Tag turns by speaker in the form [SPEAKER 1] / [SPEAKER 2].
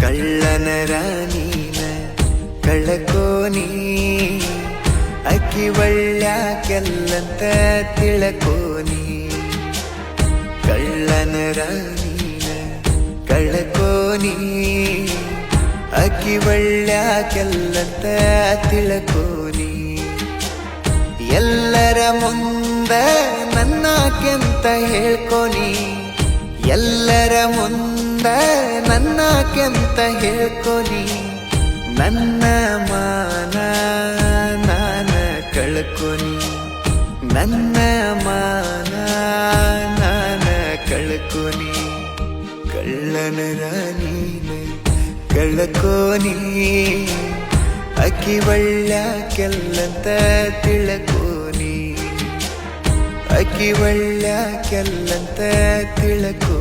[SPEAKER 1] ಕಳ್ಳನ ರಾಣಿನ ಕಳಕೋನಿ ಅಕ್ಕಿ ಒಳ್ಳ್ಯಾಕೆಲ್ಲಂತ ತಿಳಕೋನಿ ಕಳ್ಳನ ರಾಣಿನ ಕಳಕೋನಿ ಅಕ್ಕಿ ಒಳ್ಳ್ಯಾಕೆಲ್ಲಂತ ತಿಳಕೋನಿ ಎಲ್ಲರ ಮುಂದ ನನ್ನಾಕೆಂತ ಹೇಳ್ಕೊನಿ ಎಲ್ಲರ ಮುಂದ ನನ್ನಾಕೆಂತ ಹೇಳ್ಕೊನಿ ನನ್ನ ಮಾನ ನಾನ ಕಳ್ಕೊನಿ ನನ್ನ ಮಾನ ನಾನ ಕಳ್ಕೊನಿ ಕಳ್ಳನ ರಾಣಿನ ಕಳ್ಕೋನಿ ಅಕ್ಕಿ ಒಳ್ಳ್ಯಾಕೆಲ್ಲಂತ ತಿಳ್ಕೋನಿ ಅಕ್ಕಿ ಒಳ್ಳ್ಯಾಕೆಲ್ಲಂತ ತಿಳ್ಕೋ